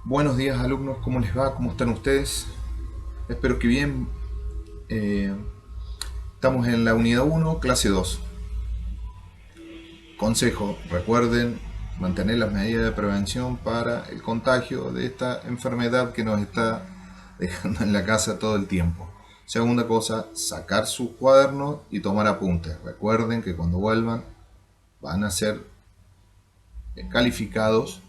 Buenos días alumnos, ¿cómo les va? ¿Cómo están ustedes? Espero que bien. Eh, Estamos en la unidad 1, clase 2. Consejo, recuerden mantener las medidas de prevención para el contagio de esta enfermedad que nos está dejando en la casa todo el tiempo. Segunda cosa, sacar sus cuadernos y tomar apuntes. Recuerden que cuando vuelvan van a ser calificados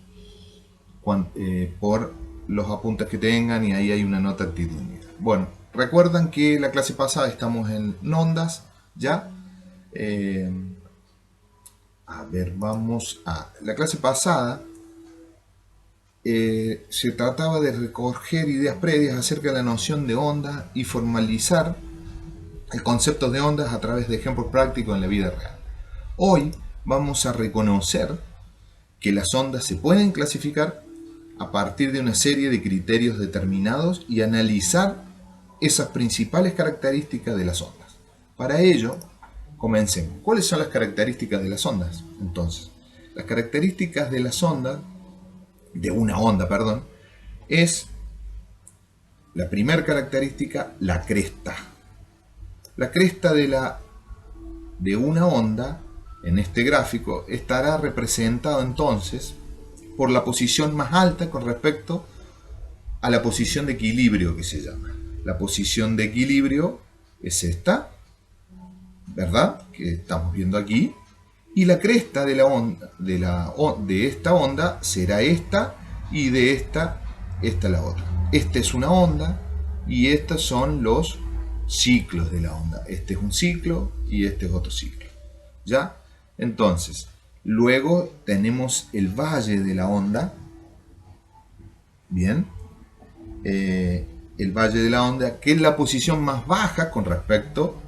por los apuntes que tengan y ahí hay una nota actitudinal. Bueno, recuerdan que la clase pasada estamos en ondas, ¿ya? Eh, a ver, vamos a... La clase pasada se trataba de recoger ideas previas acerca de la noción de onda y formalizar el concepto de ondas a través de ejemplos prácticos en la vida real. Hoy vamos a reconocer que las ondas se pueden clasificar a partir de una serie de criterios determinados y analizar esas principales características de las ondas. Para ello, comencemos. ¿Cuáles son las características de las ondas? Entonces, las características de las ondas, de una onda, perdón, es la primera característica, la cresta. La cresta de una onda, en este gráfico, estará representado entonces por la posición más alta con respecto a la posición de equilibrio que se llama. La posición de equilibrio es esta, ¿verdad? Que estamos viendo aquí. Y la cresta de la onda, de esta onda será esta, y de esta la otra. Esta es una onda y estos son los ciclos de la onda. Este es un ciclo y este es otro ciclo. ¿Ya? Entonces, luego tenemos el valle de la onda. Bien. El valle de la onda, que es la posición más baja con respecto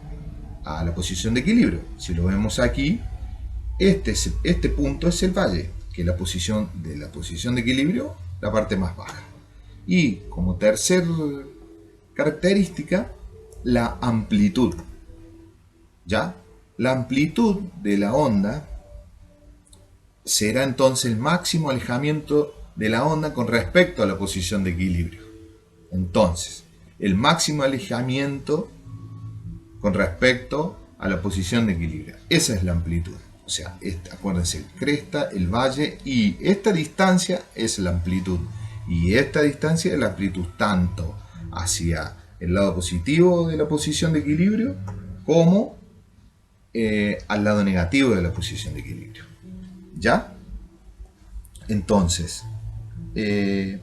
a la posición de equilibrio. Si lo vemos aquí, este punto es el valle, que es la posición de equilibrio, la parte más baja. Y como tercer característica, la amplitud. ¿Ya? La amplitud de la onda será entonces el máximo alejamiento de la onda con respecto a la posición de equilibrio. Entonces, el máximo alejamiento con respecto a la posición de equilibrio. Esa es la amplitud. O sea, acuérdense, el cresta, el valle, y esta distancia es la amplitud. Y esta distancia es la amplitud tanto hacia el lado positivo de la posición de equilibrio como al lado negativo de la posición de equilibrio. ¿Ya? Entonces, en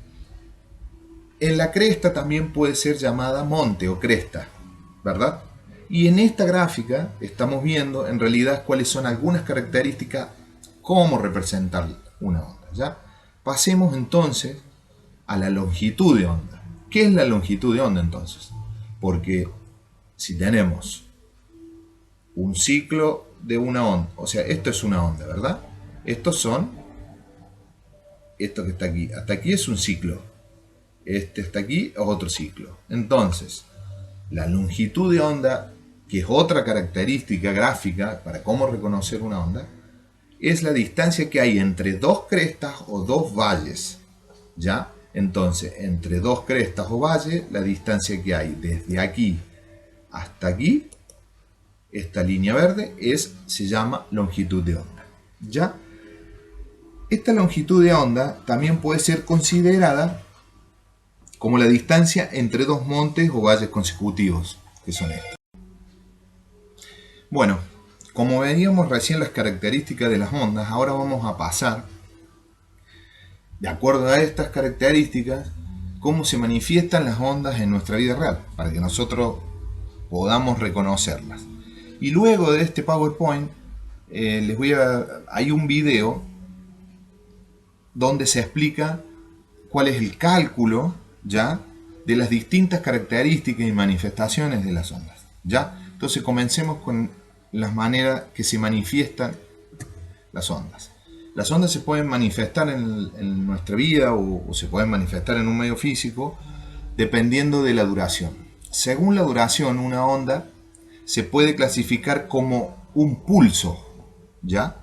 la cresta también puede ser llamada monte o cresta, ¿verdad? Y en esta gráfica estamos viendo en realidad cuáles son algunas características, cómo representar una onda, ¿ya? Pasemos entonces a la longitud de onda. ¿Qué es la longitud de onda entonces? Porque si tenemos un ciclo de una onda, o sea, esto es una onda, ¿verdad? Esto que está aquí, hasta aquí es un ciclo. Este hasta aquí es otro ciclo. Entonces, la longitud de onda, que es otra característica gráfica para cómo reconocer una onda, es la distancia que hay entre dos crestas o dos valles. ¿Ya? Entonces, entre dos crestas o valles, la distancia que hay desde aquí hasta aquí, esta línea verde, se llama longitud de onda. ¿Ya? Esta longitud de onda también puede ser considerada como la distancia entre dos montes o valles consecutivos, que son estos. Bueno, como veíamos recién las características de las ondas, ahora vamos a pasar, de acuerdo a estas características, cómo se manifiestan las ondas en nuestra vida real, para que nosotros podamos reconocerlas. Y luego de este PowerPoint, hay un video donde se explica cuál es el cálculo, ¿ya?, de las distintas características y manifestaciones de las ondas, ¿ya? Entonces comencemos con las maneras que se manifiestan las ondas. Las ondas se pueden manifestar en nuestra vida o se pueden manifestar en un medio físico dependiendo de la duración. Según la duración, una onda se puede clasificar como un pulso, ¿ya?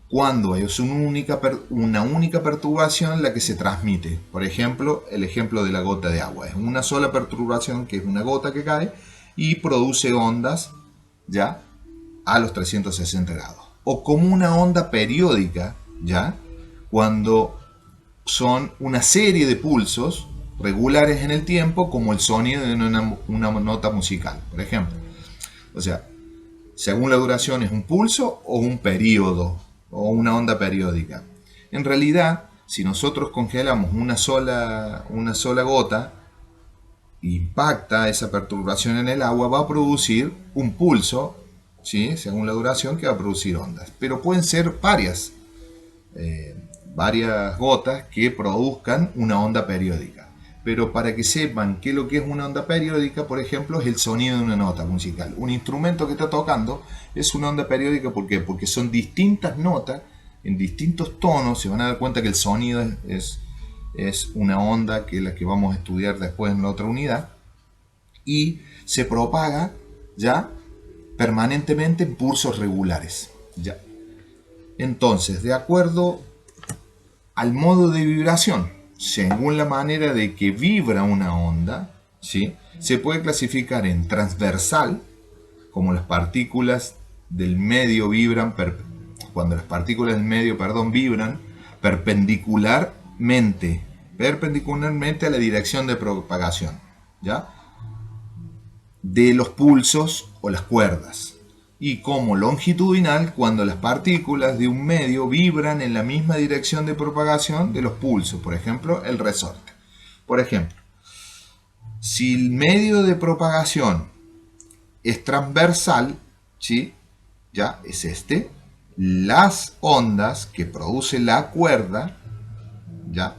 cuando es una única perturbación la que se transmite. Por ejemplo, el ejemplo de la gota de agua. Es una sola perturbación, que es una gota que cae y produce ondas ya a los 360 grados. O como una onda periódica, ya, cuando son una serie de pulsos regulares en el tiempo, como el sonido de una nota musical, por ejemplo. O sea, según la duración es un pulso o un periodo o una onda periódica. En realidad, si nosotros congelamos una sola gota, impacta esa perturbación en el agua, va a producir un pulso, ¿sí? Según la duración, que va a producir ondas. Pero pueden ser varias gotas que produzcan una onda periódica. Pero para que sepan qué es lo que es una onda periódica, por ejemplo, es el sonido de una nota musical. Un instrumento que está tocando es una onda periódica. ¿Por qué? Porque son distintas notas en distintos tonos. Se van a dar cuenta que el sonido es una onda, que es la que vamos a estudiar después en la otra unidad, y se propaga ya permanentemente en pulsos regulares. Ya. Entonces, de acuerdo al modo de vibración, según la manera de que vibra una onda, ¿sí?, se puede clasificar en transversal, como las partículas del medio vibran, cuando las partículas del medio, vibran perpendicularmente a la dirección de propagación, ¿ya?, de los pulsos o las cuerdas. Y como longitudinal, cuando las partículas de un medio vibran en la misma dirección de propagación de los pulsos, por ejemplo, el resorte. Por ejemplo, si el medio de propagación es transversal, ¿sí?, ya es este, las ondas que produce la cuerda, ya,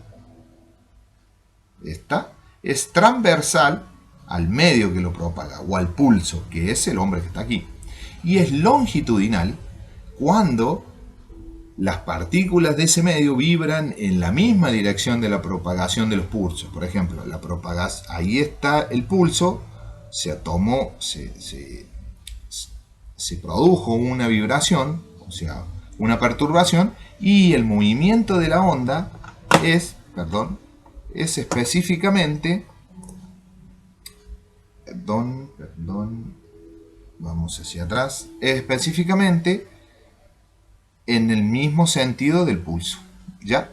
esta es transversal al medio que lo propaga, o al pulso, que es el hombre que está aquí. Y es longitudinal cuando las partículas de ese medio vibran en la misma dirección de la propagación de los pulsos. Por ejemplo, ahí está el pulso, se produjo una vibración, o sea, una perturbación, y el movimiento de la onda es específicamente, vamos hacia atrás, específicamente en el mismo sentido del pulso, ¿ya?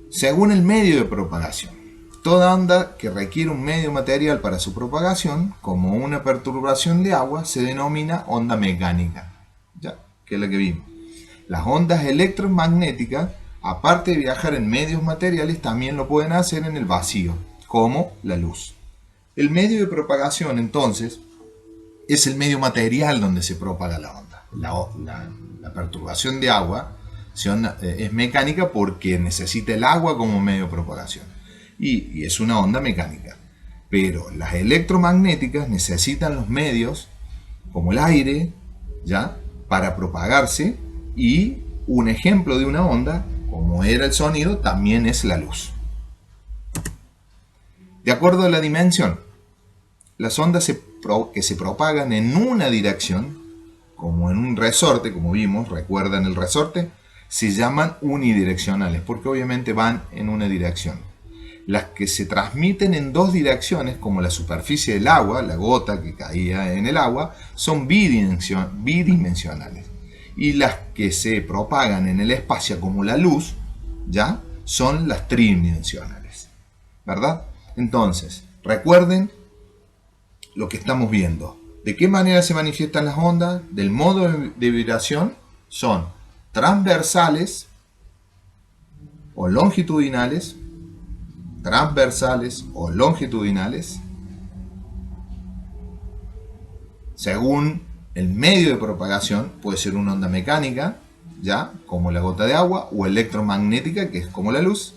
Según el medio de propagación, toda onda que requiere un medio material para su propagación, como una perturbación de agua, se denomina onda mecánica, ¿ya?, que es la que vimos. Las ondas electromagnéticas, aparte de viajar en medios materiales, también lo pueden hacer en el vacío, como la luz. El medio de propagación, entonces, es el medio material donde se propaga la onda. La perturbación de agua es mecánica porque necesita el agua como medio de propagación. Y es una onda mecánica. Pero las electromagnéticas necesitan los medios, como el aire, ¿ya?, para propagarse. Y un ejemplo de una onda, como era el sonido, también es la luz. De acuerdo a la dimensión, las ondas que se propagan en una dirección, como en un resorte, como vimos, recuerdan el resorte, se llaman unidireccionales, porque obviamente van en una dirección. Las que se transmiten en dos direcciones, como la superficie del agua, la gota que caía en el agua, son bidimensionales. Y las que se propagan en el espacio, como la luz, ya, son las tridimensionales, ¿verdad? Entonces, recuerden lo que estamos viendo. ¿De qué manera se manifiestan las ondas? Del modo de vibración son transversales o longitudinales, según el medio de propagación. Puede ser una onda mecánica, ya, como la gota de agua, o electromagnética, que es como la luz.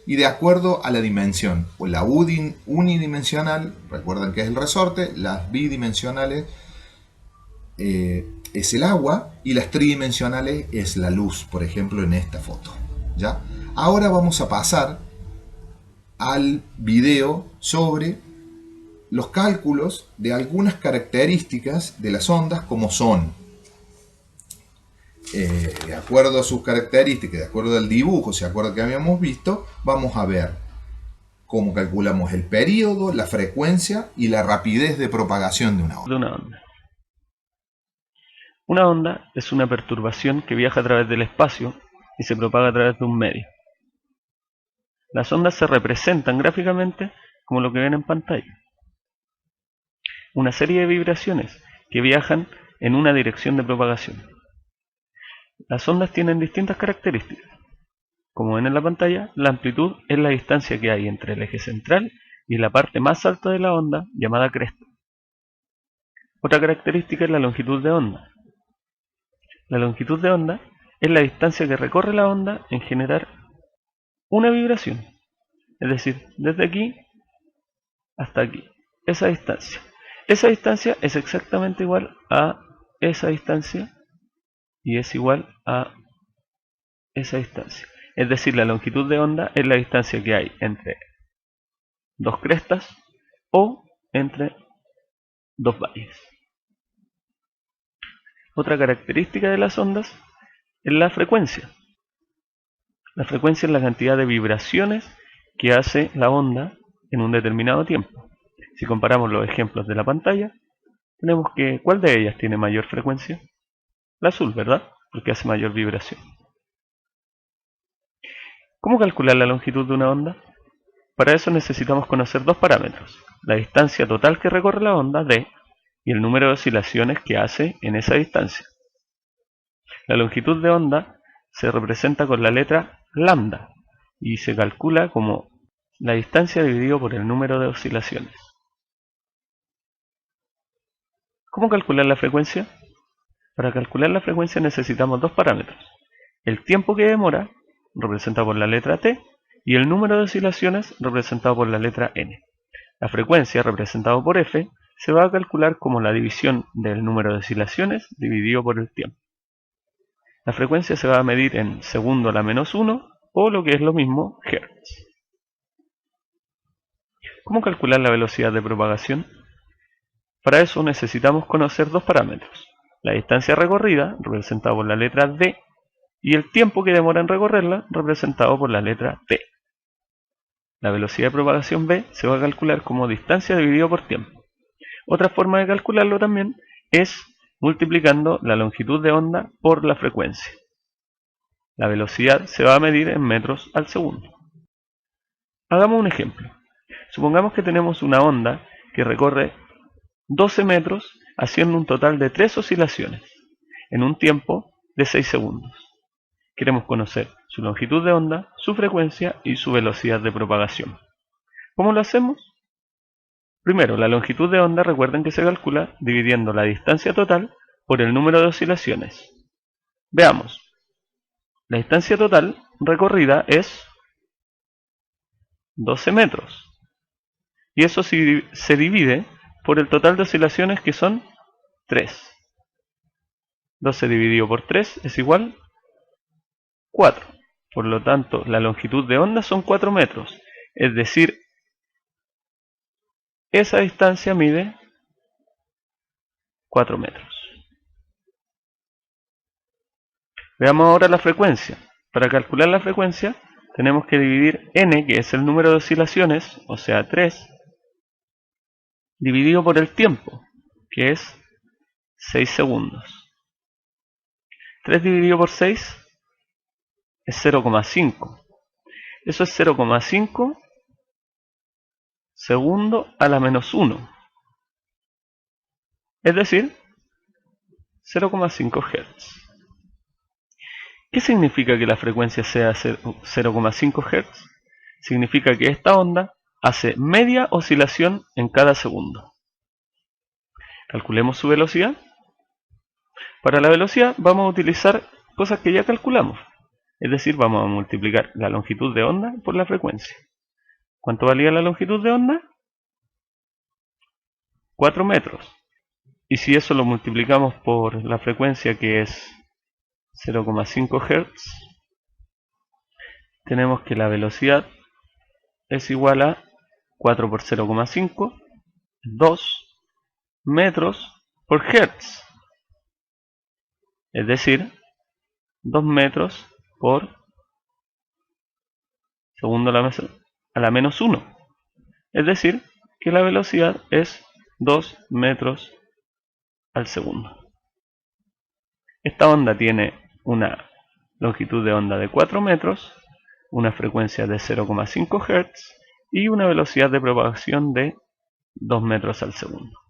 Y de acuerdo a la dimensión, o la unidimensional, recuerden que es el resorte, las bidimensionales es el agua, y las tridimensionales es la luz, por ejemplo en esta foto, ¿ya? Ahora vamos a pasar al video sobre los cálculos de algunas características de las ondas, como son de acuerdo a sus características, de acuerdo al dibujo, si acuerdo que habíamos visto, vamos a ver cómo calculamos el periodo, la frecuencia y la rapidez de propagación de una onda. Una onda es una perturbación que viaja a través del espacio y se propaga a través de un medio. Las ondas se representan gráficamente como lo que ven en pantalla. Una serie de vibraciones que viajan en una dirección de propagación. Las ondas tienen distintas características. Como ven en la pantalla, la amplitud es la distancia que hay entre el eje central y la parte más alta de la onda, llamada cresta. Otra característica es la longitud de onda. La longitud de onda es la distancia que recorre la onda en generar una vibración. Es decir, desde aquí hasta aquí. Esa distancia. Esa distancia es exactamente igual a esa distancia y es igual a esa distancia. Es decir, la longitud de onda es la distancia que hay entre dos crestas o entre dos valles. Otra característica de las ondas es la frecuencia. La frecuencia es la cantidad de vibraciones que hace la onda en un determinado tiempo. Si comparamos los ejemplos de la pantalla, tenemos que ¿cuál de ellas tiene mayor frecuencia? La azul, ¿verdad? Porque hace mayor vibración. ¿Cómo calcular la longitud de una onda? Para eso necesitamos conocer dos parámetros: la distancia total que recorre la onda, d, y el número de oscilaciones que hace en esa distancia. La longitud de onda se representa con la letra lambda y se calcula como la distancia dividido por el número de oscilaciones. ¿Cómo calcular la frecuencia? Para calcular la frecuencia necesitamos dos parámetros: el tiempo que demora, representado por la letra t, y el número de oscilaciones, representado por la letra n. La frecuencia, representado por f, se va a calcular como la división del número de oscilaciones dividido por el tiempo. La frecuencia se va a medir en segundo a la menos 1 o lo que es lo mismo, hertz. ¿Cómo calcular la velocidad de propagación? Para eso necesitamos conocer dos parámetros: la distancia recorrida, representada por la letra d, y el tiempo que demora en recorrerla, representado por la letra t. La velocidad de propagación v se va a calcular como distancia dividido por tiempo. Otra forma de calcularlo también es multiplicando la longitud de onda por la frecuencia. La velocidad se va a medir en metros al segundo. Hagamos un ejemplo. Supongamos que tenemos una onda que recorre 12 metros haciendo un total de 3 oscilaciones en un tiempo de 6 segundos. Queremos conocer su longitud de onda, su frecuencia y su velocidad de propagación. ¿Cómo lo hacemos? Primero, la longitud de onda, recuerden que se calcula dividiendo la distancia total por el número de oscilaciones. Veamos. La distancia total recorrida es 12 metros. Y eso se divide por el total de oscilaciones, que son 3. 12 dividido por 3 es igual a 4. Por lo tanto, la longitud de onda son 4 metros. Es decir, esa distancia mide 4 metros. Veamos ahora la frecuencia. Para calcular la frecuencia tenemos que dividir n, que es el número de oscilaciones, o sea 3, dividido por el tiempo, que es 6 segundos. 3 dividido por 6 es 0,5. Eso es 0,5 segundo a la menos 1. Es decir, 0,5 Hz. ¿Qué significa que la frecuencia sea 0,5 Hz? Significa que esta onda hace media oscilación en cada segundo. Calculemos su velocidad. Para la velocidad vamos a utilizar cosas que ya calculamos. Es decir, vamos a multiplicar la longitud de onda por la frecuencia. ¿Cuánto valía la longitud de onda? 4 metros. Y si eso lo multiplicamos por la frecuencia, que es 0,5 Hz, tenemos que la velocidad es igual a 4 por 0,5, 2 metros por Hertz. Es decir, 2 metros por segundo a la menos 1. Es decir, que la velocidad es 2 metros al segundo. Esta onda tiene una longitud de onda de 4 metros, una frecuencia de 0,5 Hz y una velocidad de propagación de 2 metros al segundo.